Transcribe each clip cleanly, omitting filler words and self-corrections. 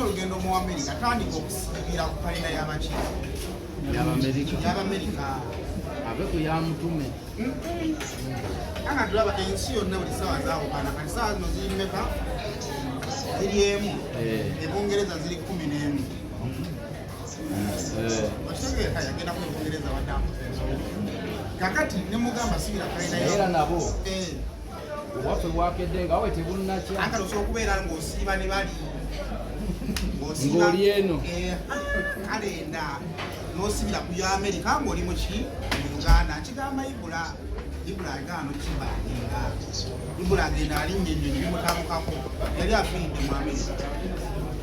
Olugendo mu Amerika tandika okusibira ku kalina y'Abamerika abe ku ya mutume anga tulaba ensi yonna buli ssaawa zaawukana kati ssaawa zino ziri mmeka ziri emu ebungereza ziri 11 okitegeera yagenda ku ebungereza waddamu kakati ne mugamba sibira kalina era nabo waffe bwakedde nga wawe tebunnakya anga osobola okubeera ng'osiiba ne bali ng'oli eno kalenda n'osibira ku y'Amerika ng'oli mu ki mu Uganda nkigamba Ibula agaano kibalinga Ibula agenda alinnya ennyonyi bimutamukako yali afiiridde mu Amerika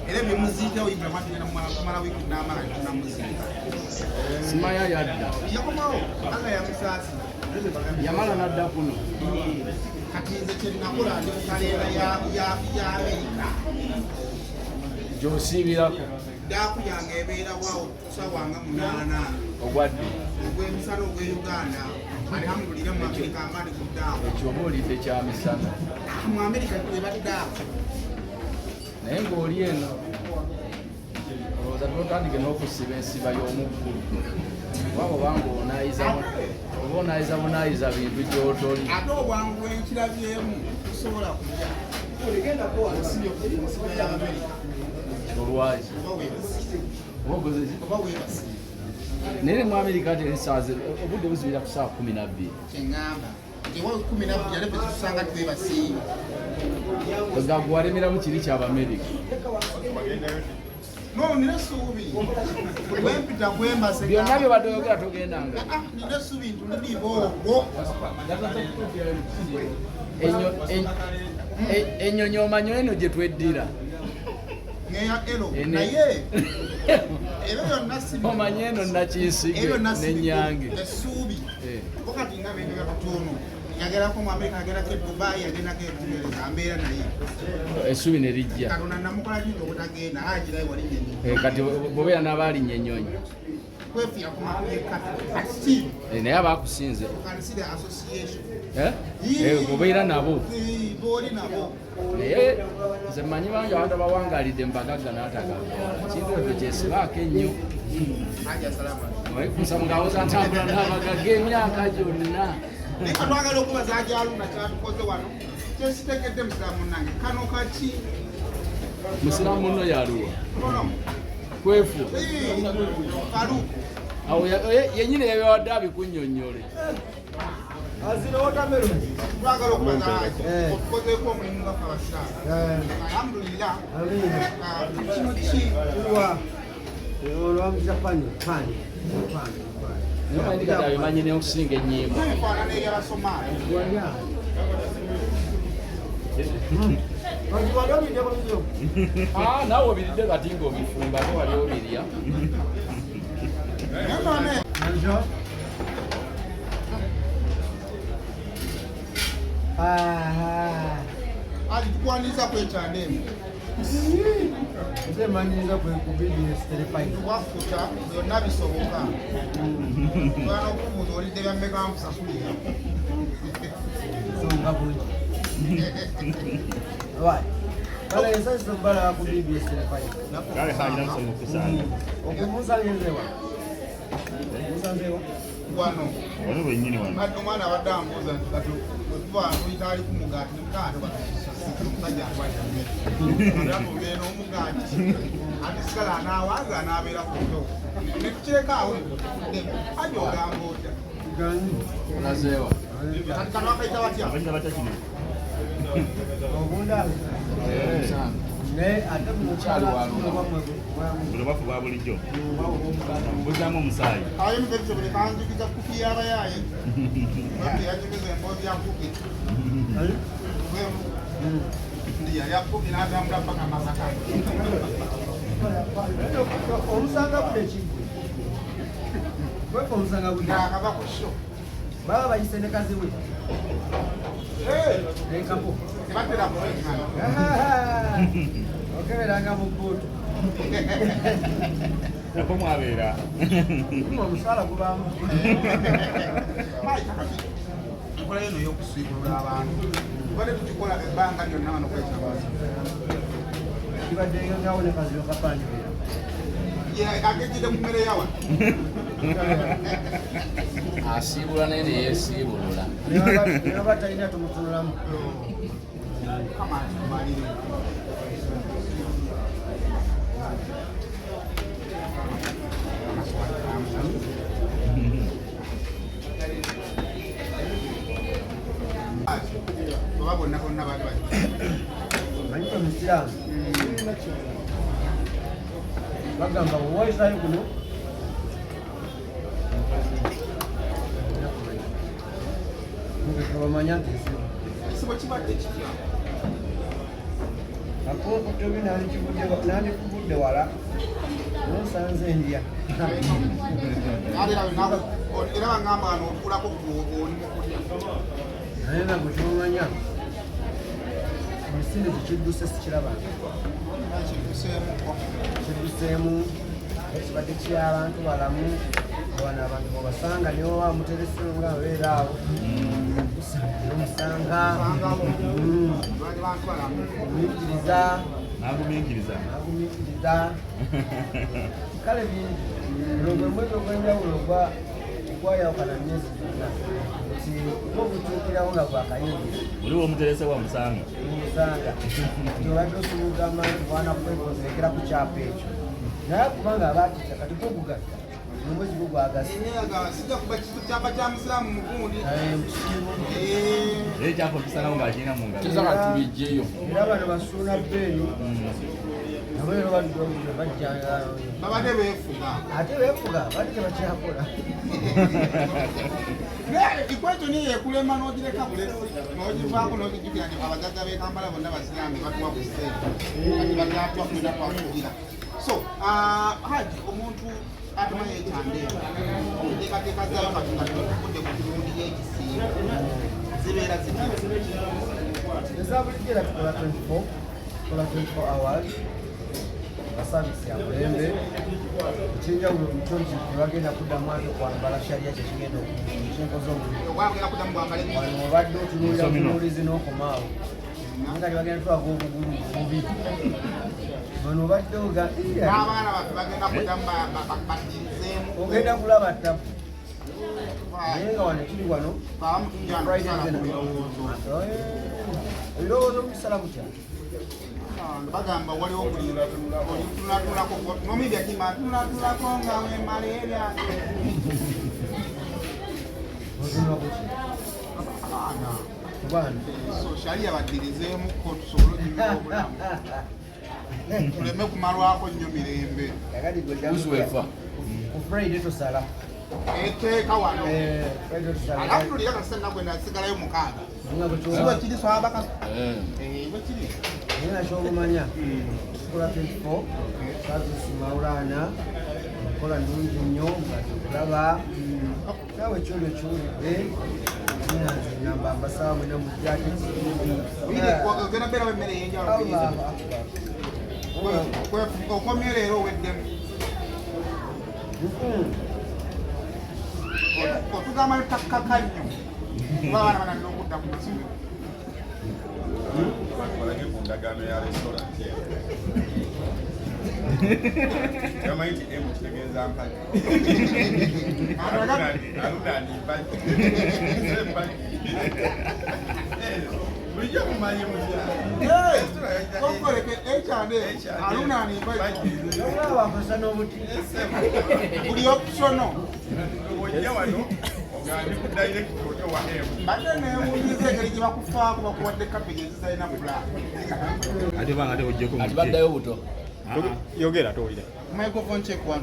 era bimuziikawo Ibula mwatugenda kumala wiiki n'amala namuziika simaya yadda yakomawo anga yamusaasi yamala nadda kuno kati nze kyenakola ndi ku kalenda y'Amerika gy'osiibirako daaku yange ebeerawo ssaawa nga 8 ogwadde ogw'emisana ogw'Uganda alhamdulillah mu Amerika amaani ku daaku ekyo oba olidde kya misana mu Amerika ebali daaku naye ng'oli eno olowooza totandike n'okusiba ensiba y'omuggulu waba obanga onaayiza bunaayiza bintu gy'otoli ate obwangu bwenkirabyemu tosobola kulya ogendako wasibye ensiba y'Amerika olwaki oba weebasi naye mu Amerika ate esaaze obudde buzibira ku ssaawa 12 kyeŋŋamba nti wa 12 ate fe tusanga twebasiiyo oga gwalemeramu kiri ky'Abamerika no nina essuubi wempita gwembase byonna bye badde oyogera togendanga nina essuubi ntundiboogwo ennyonyi omanyo eno gye tweddira ngeya elo naye ebyo byonna omanyi eno nakinsige n'ennyange essuubi pokati nga bendera kutono yagerako mu Amerika yagerako Dubai yagendako Bungereza ambeera naye essuubi ne lijja katonda namukola kintu obutagenda agirayo walinnya ennyonyi kati bobeera n'abaalinnya ennyonyi Kwefu yakomakati ati naye abaakusinze kansida association obeera nabo booli nabo naye nze mmanyi bangi abantu abawangalidde mbagagga n'atagagga kintu ekyo kyesibaako ennyo waikusa mugawoza ntambula n'abagagga emyaka gyonna twagala okubaza Hajji Haruna kyatukoze wano kyesitegedde musiraamu munnange kano kaki musiraamu munno yaluwa Kwefu awo yenyini yabiwadde abikunnyonnyole twagala okubaza otukozeeko omulimu nga Abasiraamu alhamdulillah kino ki kati abimanyi n'okusinga ennyimba efaanana ey'Abasomaali naawe obiridde kati ng'obifumba ate wali obirya ati tukwaniriza kwekyanda emu tubaffuta byonna bisoboka twana okubuuza olidde bya mmeka nkusasulira Kale sasa mbala ku BBS telefoni. Kale hajina msomo kusana. Okumusangezewa. Musangezewa. Wano. Wano wenyini wano. Ati omwana abadde ambuuza nti kati okuva tuyitaali ku mugaati mukaate basajja atwalira mmere. Atambulira n'omugaati. Ati sigala anaawanza anaabeera ku ndo. Ne tukyeka awo ajo ogamba otya. olazeewa Kati kano akaita batya? Abajja batakino. Obunda. Ne ate mukyali walunga. Bulo bafu bwa bulijjo. Mbuzaamu omusaayi. Ayo mubetto buli kanzikiza kuki y'abayaaye. Bati yajikiza emboozi ya kuki. Ndi yali akuki n'agambula paka Masaka. Omusanga bule kigwe. Kwefu omusanga buli akava ku show baba bayise ne kazi we enkapo tebatera kuweekana okeberanga mu bbuutu nako mwabeera omusaala gubaamu enkola eno y'okusiibulula abantu tubadde tukikola ebbanga lyonna wano kwekyabazi kibadde ngawo ne kazi okapanjulira agejjide ku mmere yawa asiibula naye ne yeesiibulula neba talina tumutunulamu kamamalire oba bonna bonna baali bali manyiko musiraamu bagamba owaisaayo kuno bamanya nti ekisibo kibadde kitya akokutobi nandikuvudde wala nosanze endya era bagamba wano okulako oli mukulya naye nagwe kyomanya emisinde tekidduse sikirabanga kidduseemu ekibadde ky'abantu balamu abana abantu bwebasanga niwo wamuterese nga babeera awo omusanga omuyigiriza nagumiikiriza kale bingi olwo gwe mwezi ogw'enjawulo gwayawukana myezi gyonna nti obutuukirawo nga gwakayingira oliwo omuterese wa musanga omusanga tobadde osubugamba wana kwekozekera ku kyapa ekyo naye kubanga abaakitya kati gogugatta omwezi gwo gwagasi sijja kuba kyapa kya musiraamu mugundi naye ekyapa okisalawo ng'akirina mu ngalo kiza katulijjeyo era bano basuuna bbeeni nabo ero balidde bajjanga babadde beefuga ate beefuga bali tebakyakola ikwekyo niyo yekulema n'ogireka bulesi n'ogivaako n'ogijjukira nti abagagga b'ekambala bonna basiraamu batuwa ku sente kati batyatwa kwenda twakugira so Hajji omuntu atumanye ekyandeeba enteekateeka zaayo katunga tuvudde ku kirungi y'ekisiibo zibeera zitya ezabulijjo era tukola 24 hours basabisi ya mulembe ekyenjawulo muto nti tebagenda kuddamu ate kwambala shaliya kyekigenda okyenkoza omuliro wagenda kuddamu bwambale wano obadde otunuulira bunuulizi n'okomaawo nga tebagenda twaga obugulu bubi bano obadde oga n'abaana baffe bagenda kuddamu baddizeemu ogenda kulaba tabu naye nga wano kiri wano ebirowoozo mubisala butya bagamba waliwo olitunatulako nomibya kima tunatulako nga wemaleerya ozinwa buki abaana kubaana so shaliya baddirizeemuko tusobole okunyuka obulamu tuleme kumalwako nnyo mirembe kakati uziwefa ku friday tosala eteeka wano friday tosala alatulira kasita nagwenda asigalayo mukaaga nga siwe kiri swabaka bwe kiri naye nakyobumanya tukola 24 savisi mawulaana okola nungi nnyo nga tukulaba naawe kyolyo kyolidde nanze ngamba mbasaba mwena mujjake ogenda beerawo emmere yenjawulo okomye leero oweddemu otugamba lutakaka nnyo kuba abaana banalina okudda ku masimu bakolage ku ndagaano ya restaurant yamanyi nti emu kitegeeza mpagi alunani mpagi bulijjo mumanyi okoleke ekyande alunani wakosa n'obuti buli optiono ojja wano ogandi ku direct ojo wa emu badde newuliza engeri gye bakufaako bakuwadde kabeji ezizalina fulaa ate banga ate ojjeko ati baddayo buto Yogera towulira. Microphone check one.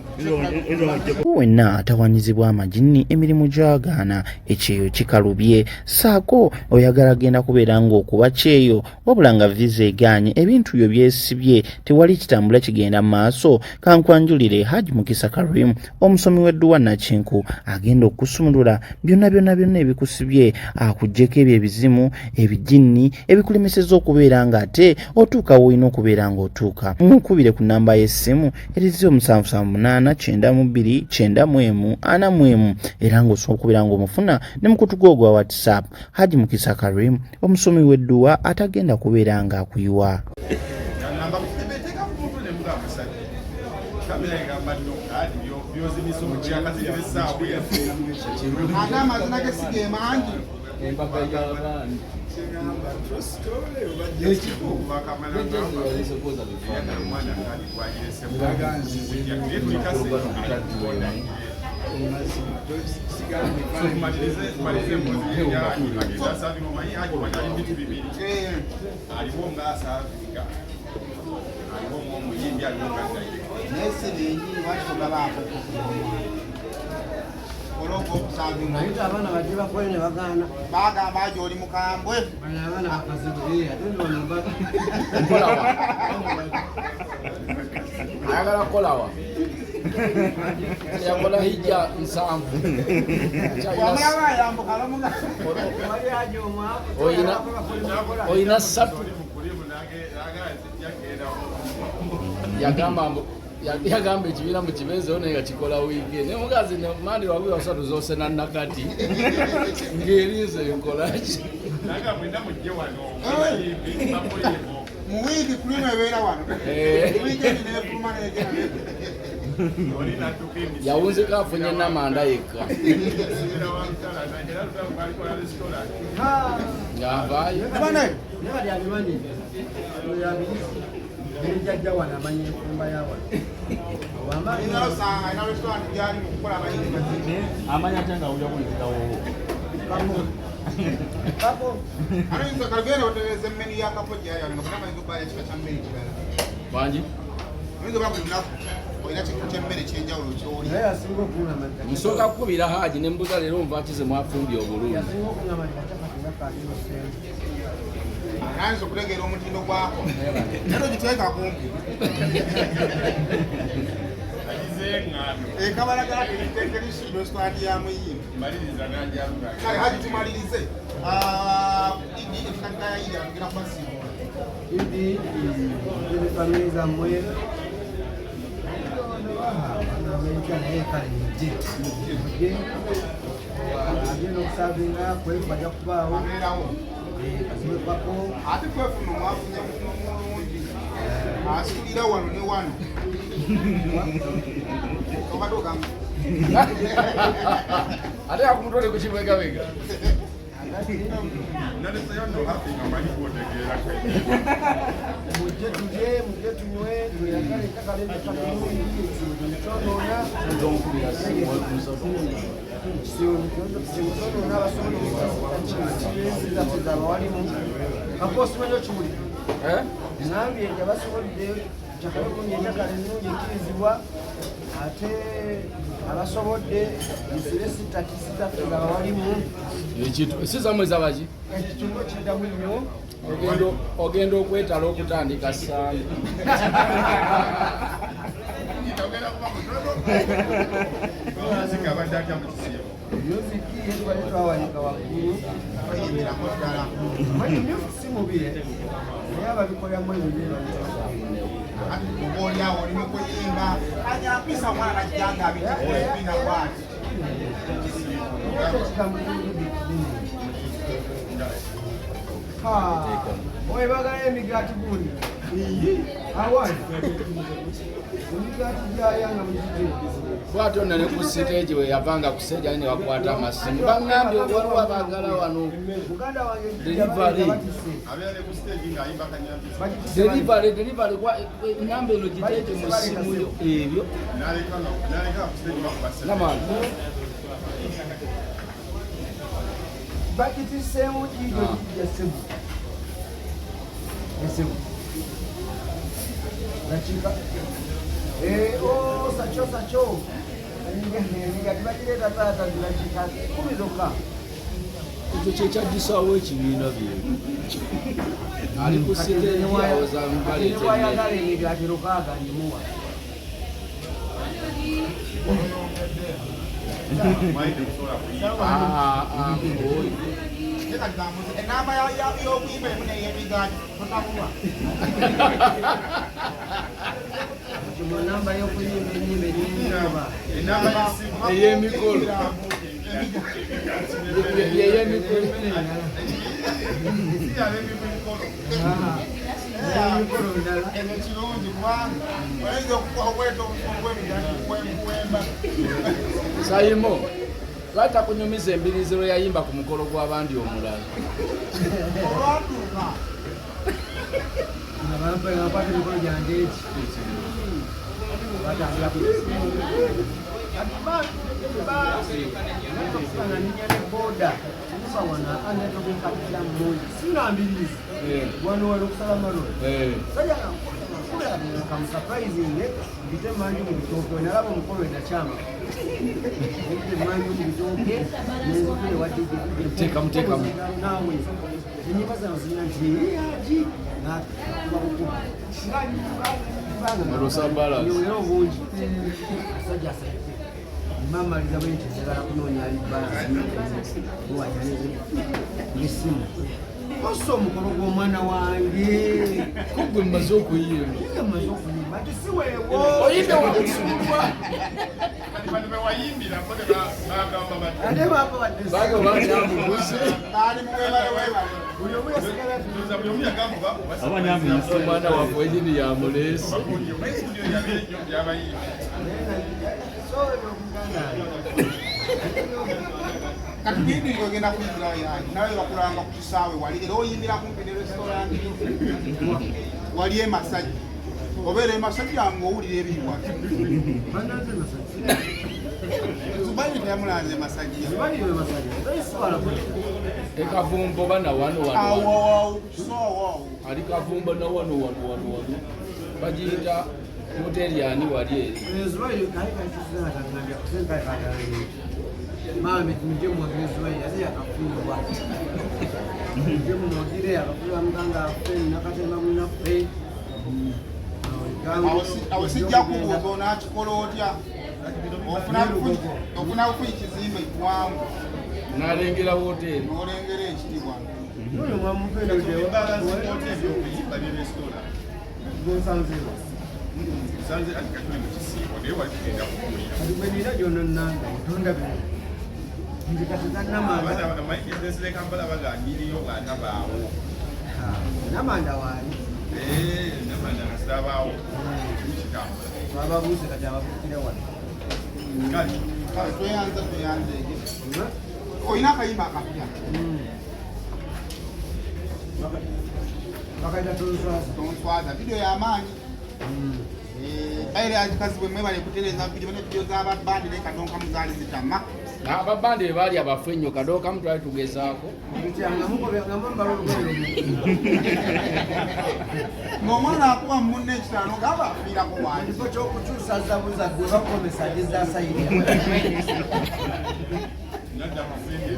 Wenna atawanyizibwa amagini emirimu gy'agaana ekyeyo kikalubye saako oyagala genda kubeera ng'okuba kyeyo wabula nga visa eganye ebintu byo byesibye tewali kitambula kigenda mu maaso kankwanjulire Hajji Mukisa Karim omusomi w'edduwa Nakinku agenda okusumulula byonna ebikusibye akuggyeko ebyo ebizimu ebijinni ebikulemesezza okubeera ng'ate otuuka woolina okubeera ng'otuuka nkubire ku nnamba y'essimu erizi 7782941 era ng'osobola okubeera ng'omufuna ne mukutu gwo gwa WhatsApp. Hajji Mukisa Karim omusomi w'edduwa atagenda kubeera ng'akuyiwa. Abana baje bakole ne bagaana bagamba aje oli mukambwe abana bakazibuye ate nibona ayagala kolawa yakola hijja nsanvu oyina ssatu yagamba ekibiina mu kibeezeho naye nga kikola wiiki naye mugazi mandi wabiri wasatu zosena nakati ng'eriizo enkolaki mu wiiki kulima ebeera wano wiikendi neefuluma yawunzika afunye namanda yekka ng'avaayo jajja wana amanya enfumba yawa amanya atanga uja kuyitawo bangi nsooka kukubira Hajji ne mbuga leero nva kize mwafumbye obulungi nanzo kulegera omutindo gwako nero giteeka kumpi kabalagala terisido twandyamu yimbi kale Hajji tumalirize ikakayayira kwasibo idi famili zammwe agenda okusavinga Kwefu bajja kubaawo ate Kwefu nomwafunye mulungi asulira wano ne wano obadde ogamba ate akumutwale ku kibwegabega mujje tulye mujje tunywe tuyagale eddagala eddakalamungi kyonoona kyonoona abasobodde abawalimu kakosimanyo kiwuli ngambye nti abasobodde kyakalamungi eddagala ennungi ekkirizibwa ate abasobodde nsire sitakisitaffe abawalimu sizamwe zabaki ekitundu kiddamu nnyo ogenda okwetala okutandika ssaamu myuziki yetwali twawanika waggulu bayingirako ddala si mubire naye ababikoleramu ebintu oba oliawo oli mukuyimba anyampisa omwana najjanga abitibina kwati oyo bagala emigaati gundi awani emigaati gyayanga mukiti twatonna ne ku siteegi we yavanga ku siteegi ali ne bakwata amasimu bangambye waliwo abagala wano muganda wange delivery namba eno giteeke mu simu yo ebyo namani bakitiseemu kiijo yesimu Nachika. Sacho. Nigatibatireta tata zinachika 10 zokka. Ekyo kyekyaddisawo ekibiina bye. Ali ku site yawo za mbale tene. Wayagala emigaati 6 njimuwa. Enamba y'okuyimba emu n'ey'emigaati totakuwa. Enamba y'okuyimba ennyimba ennyimba. Ey'emikolo. Ey'emikolo. Ebyo kirungi kubanga oyinza okukweta obwemigaati Sayimo, lwata kunyumiza embirizi lwe yayimba ku mukolo gw'abandi omulala. olwatuuka Nakwata emikolo gyange eki. Batambula ku okukusanga ninya ne boda kufa wana anetobekatira mmoja sina mbirizi wano wali okusala malolo sajja kamusurprisinge mbite manju mu bitooke nalaba omukolo enakyama mbite manju mu bitooke nenzikule Teekamu. nawe enyimba zano zirina nti eyaji nakubakukuba era obungi asajja mamaliza bwenti njagala kunoonya alibaasi owajaneze ngesimu oso omukolo gw'omwana wange Kugwe mmaze okuyimba. maze okuyimba ati si weewo Oyimbe wakusumulwa. ate baaba badde Baga banyambuguze. ali muwebaleweebale buli omu yasigala Omwana waffe edini ya muleesi. kati bindiri ogenda kuyingirawo yange nawe bakulanga ku kisaawe wali era oyimbira kumpi ne restauranti wali emasajja obeera emasajja ng'owulira ebiyiwatu zubairi teyamulanze emasajja Ekavumbo bana wano. awowawo kisoowawo Ali kavumbo na wano. Bagiyita moteri ani wali eri. Mami tuje mwagizwe yazi yakafungwa. Tuje mwagire yakafungwa mganga afeni nakatema mwina fe. awo sijja kubuuza onaakikola otya ofuna kufu ekizimbe ekiwanvu N'alengera wooteeri. n'olengera ekitibwa Oyo mwamupenda dewa. Gonsanzero. Sanze alikatuli mu kisiibo naye wali tugenda kukuya. Adubenira jona nanga tonda bi. Ndikatata namanda. Abana bizinesi le Kampala bagambiriyo bw'atabaawo. Namanda wali. Namanda nasabaawo. Kikambula. Bababuuse kati ababukira wano. Kale. tweyanze olina akayimba akapya Bakaita tonswaza. tonswaza vidiyo y'amaanyi bayire akikazi bwe mwebale kutereeza vidiyo ne vidiyo z'ababandi naye kadonka muzaali zitama Ababandi baali abafu ennyo kadooka mu twali tugezaako. ng'omwana akuba mu munne ekitaano gaba afiirako wangi Kifo ky'okukyusa zabuza gwe bakomesa gezasayirira. Nadda mufindi.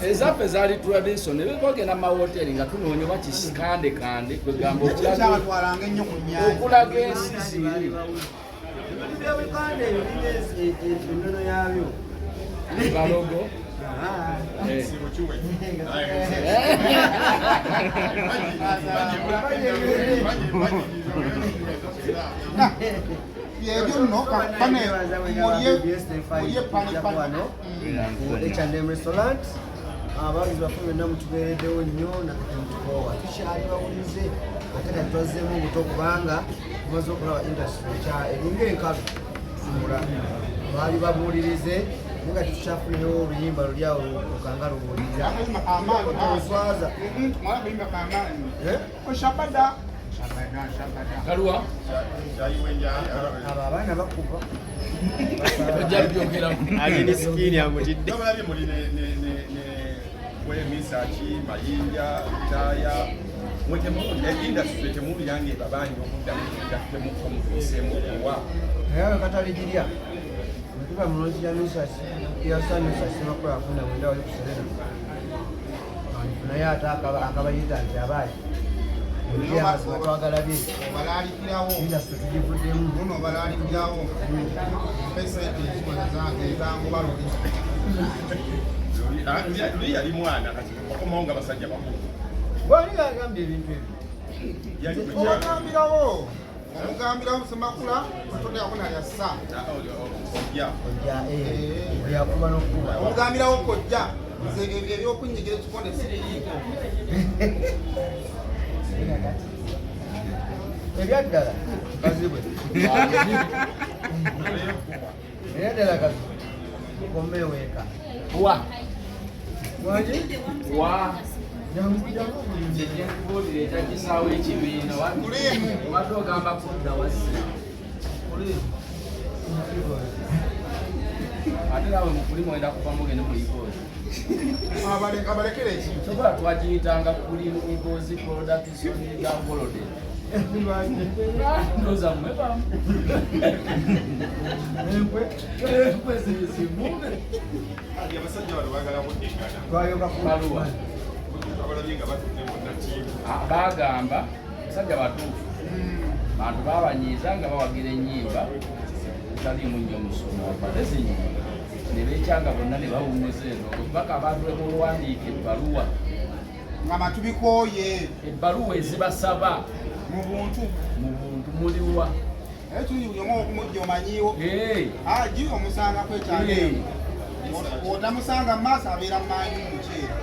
Ezaffe zaali tradition ebigogenda mu mahoteri nga tunoonya oba kisikandekande kwegamba ekyabatwalanga ennyo ku nnyanja okulaga ensi ziri. Ebibande ebyo ennono yabyo. Balogo. Kisiibo kiwe. byebyo nno pane mulye pane H&M restaurant abavuzi baffe benna mutubeereddewo nnyo nakati mutukoowa tukyali bawulize ate kati twazzeemu obuto kubanga tumaze okulaba industry eringa enkalu mula baali babuulirize naye nga tukyafunewo oluyimba luli awo lukanga lubuuliriza akayimba kamaanyi oswaza mwala akayimba kamaanyi oshabada Kaluwa abo abaana bakuba ojja byogeramu alina sikini amutidde Nabalabye muli research, mayinja, taaya, industry temulyange babangi okuddamu temukomutuuseemu kuwa. naye katali girya ntuba mulonzi ya misasi yasa misasi makola afuna mwenda wali kuserena naye ate akabayita nti abaayi twagalabye Obalalikirawo. industry tugivuddemu Muno obalalikirawo. Mpesa ezikola zange ezangubaloli. Luli yali mwana kati bakomawo nga basajja bakulu. bwali agambye ebintu ebyo Omugambirawo. Omugambirawo Semakula otondako nali assa. yakuba n'okuba Omugambirawo kojja. Nze ebyokunyigira ekikonde siririiko. ebyaddala kazibwe ebyaddala kazibwe komeweeka wa waki wa kyekyenkubuulira ekyakisaawo ekibiina wadde ogamba kudda wasi ate nawe mukuli mwenda kuvamu gende muyigoozi Abalekere eki. sobola twagiyitanga kuli igoozi production ga golode ndoza mwebamu enkwe zisimume Abasajja bano baagala kuddingana. twayoka baluwa Abalabye nga batudde bonna tiimu. bagamba basajja batuufu bantu babanyiiza nga bawagira ennyimba taliimu nnyo musomo bate zinyimba ne beekyanga bonna ne bawummeza eno obubaka abantu ebuluwandiika ebbaluwa Nga matubikooye. ebbaluwa ezibasaba Mu buntu. mu buntu muliwa Naye tuli buli omu okumujja omanyiiwo. Hajji omusanga kwekyaleero. Otamusanga mu maaso abeera maanyi mu muceere.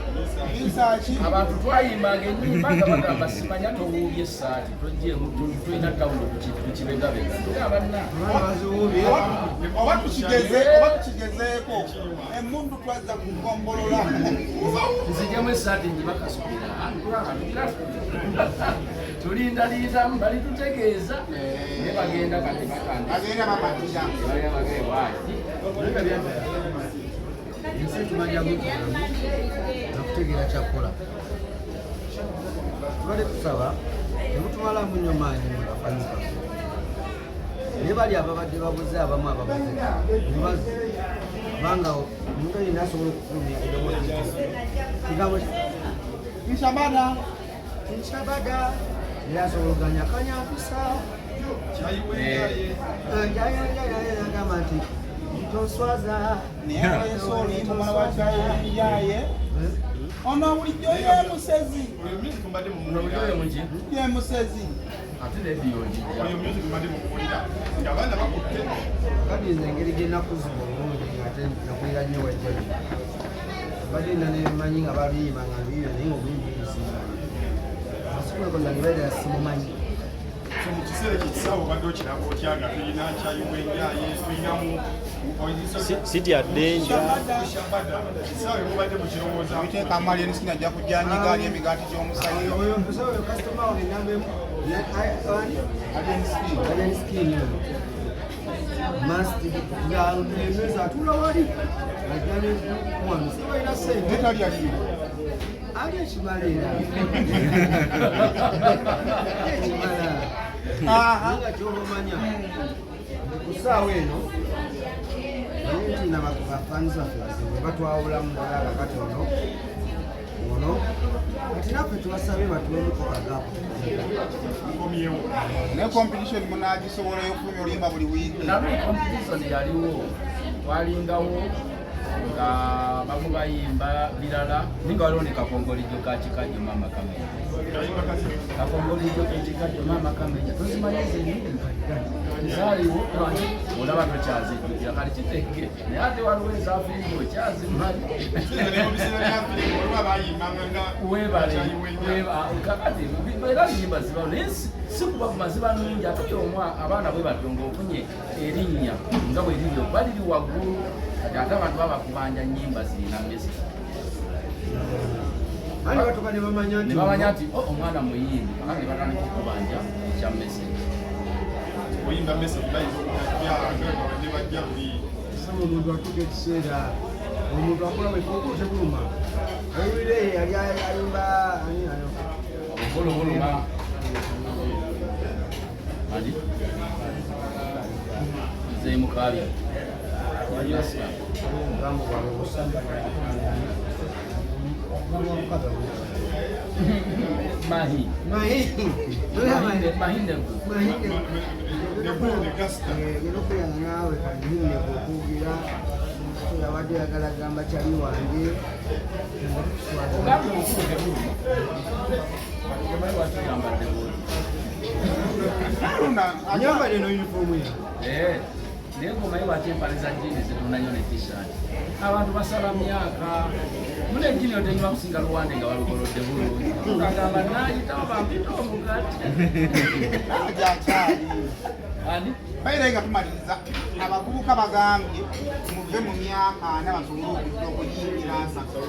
Bisaaki. abantu twayimbanga ennyimba nga bagamba simanya towuubye essaati tulina tawulo tukibegabega tugabanna Oba tukigezeeko. Emmundu twazza kugombolola. nzijjamu essaati njibakasukira tulindalindamu balitutegeeza naye bagenda kati bakandi Agenda bamatira. ensi tumanyamu nakutegeera kyakola tubale tusaba temutumalamu nnyo maanyi mugafanyuka naye bali ababadde babuze abamu ababuze mubazi kubanga omuntu alina asobola okufulumya kigambo Nshabada. nshabada era asobola oganya kanyampisa agamba nti toswaza Neyayesooli mumala wa kyaye. Ono bulijjo yemusezi. Yemusezi. ate rediyo njijja kadi nze engeri gyenaku ziba obulungi ate nakulira nnyo wejjoli badde nina nemanyi nga baluyima nga luyiyo naye ngaobuyimirisimba asikulekondagibadera simumanyi Mu kiseera ekisaawe obadde okiraba otya nga tulina kyayibwenjaye tulinamu siti addenja kisaawe mubadde mukirowooza Abiteeka amali enisinga ajja kujjanyiga ali emigaati gy'omusajja. oyo mpesa oyo kasitoma wange nambemu alien skin oyo masti ngaemeza atula wali ajjane mwami sibalina sente Netali aliyo. ali ekimala era ekimala nga kyobamanya nti ku ssaawa eno naye nti nabafanisa ffe batwawulamu ddala kakati ono kati naffe tubasabye batuwemuko kagapo komyewo Ne competition munagisobola okufulumya oluyimba buli wiiki. nalwe competition yaliwo twalingawo nga bamu bayimba birala ninga waliwo ne kakongolijo kakikajjo mama kamenya kakongolijo kakikajjo mama kamenya tozimanyi zenyini zaaliwo olaba tokyazijjukira kali kitege naye ate waliwo ezafirimu ekyazimanyi webale kakati era nyimba zibawo naye si kuba kumaziba nungi ate omwa abaana bwe batyo ng'ofunye erinnya nga bwe liri okuba liri waggulu kati ate abantu baba kubanja nnyimba zirina mesi Ani batoka ne bamanya nti omwana muyimbi kakati batandika okubanja ekya message oyimba message bayinza okutya ne bajja buli sama omuntu atuka ekiseera omuntu akola bwekoko tekuluma ewire yali ayimba okuluma adi nze mukabya omugambo gwabwe busamba Mahi. Genokuyanga naawe kanine kukugira yabadde yagala gamba kyali wange anyambadde no uniform ya naye ngomanyi lwaki empale za jini zitunanyo ne t-shirt abantu basala myaka mune jini otenywa kusinga luwande nga walugolodde bulungi agamba nayitawo bampita omugati ani bayira nga tumaliriza abavubuka bagambye muve mu myaka ana basobole okuyingira asatu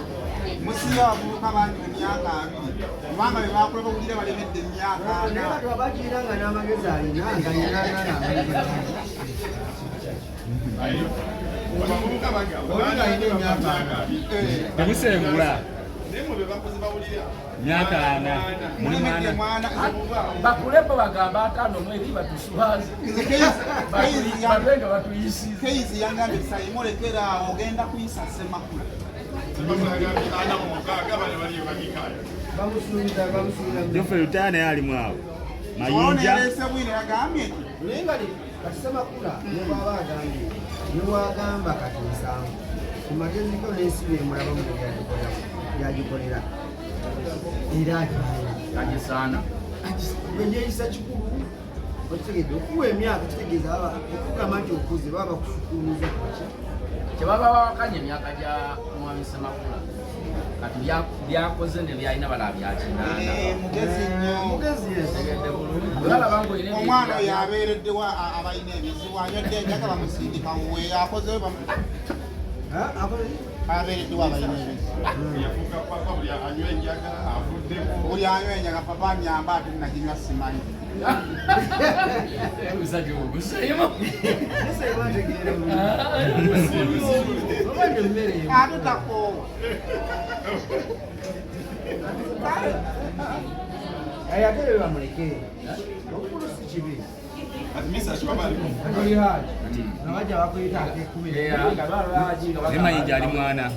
musiya abavubuka bangi mu myaka abiri kubanga be bakola bawulire balemedde emyaka ana abakiranga n'amagezi alina nga nyinana abavubuka temusengula naye mwe be bakozi bawulira myaka ana muli mwana bakulepo bagamba atano mweri batuswaze babenga batuyisize keizi yangambye sayimulekera ogenda kuyisa semakula ana mukaaga bali baliyo bakikayo bamusuubiza jofe lutana yalimu awo mayinja onerese bwine yagambye nti naye nga katisemakula nebwaba agambye newagamba kati musanvu ku magezi go n'ensibi emulaba mu byagikolera era kagisaana enyeyisa kikulu okitegedde okuwa emyaka kitegeeza okugamba nti okuze baba bakusukuluza kyebaba bawakanya emyaka gya mwami Semakula kati byakoze ne byalina balaba byakinaana mugezi nnyo tegedde bulungi balaba nga olina omwana oyo abeereddewo abalina ebizibu anywedde enjaga bamusindika we akozeyo abeereddewo abalina ebizibu yafuuka papa buli anywa enjaga avuddeko buli anywa enjaga papa nyamba ate naginywa simanyi omusajja ogusayima ate takoowa ayatele bamuleke okulu si kibi atimisa kibabalimu oli haji nabajja bakuyita akekubiri ne mayinja ali mwana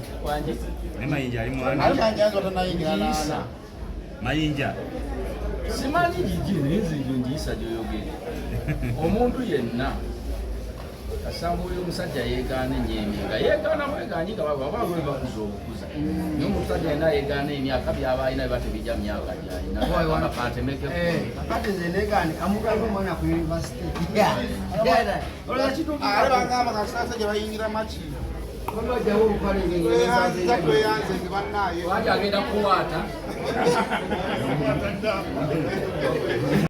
ne mayinja ali mwana ali manjanzi watanayingira naana mayinja simanyi gigi naye nze egyo njiyisa gyoyogere omuntu yenna kasanga oyo omusajja yeegaana enyeemi nga yeegaana mweganyi nga baba lwe bakuza obukuza naye omusajja yenna yeegaana emyaka byaba alina biba tebijja myaka gyalina atemeke akati nze negaani kamugamba omwana ku yunivasite ale bagamba kasasa gye bayingira maki olwajjawo olukwalenge tweyanziza tweyanze nge bannaaye waja agenda kuwaata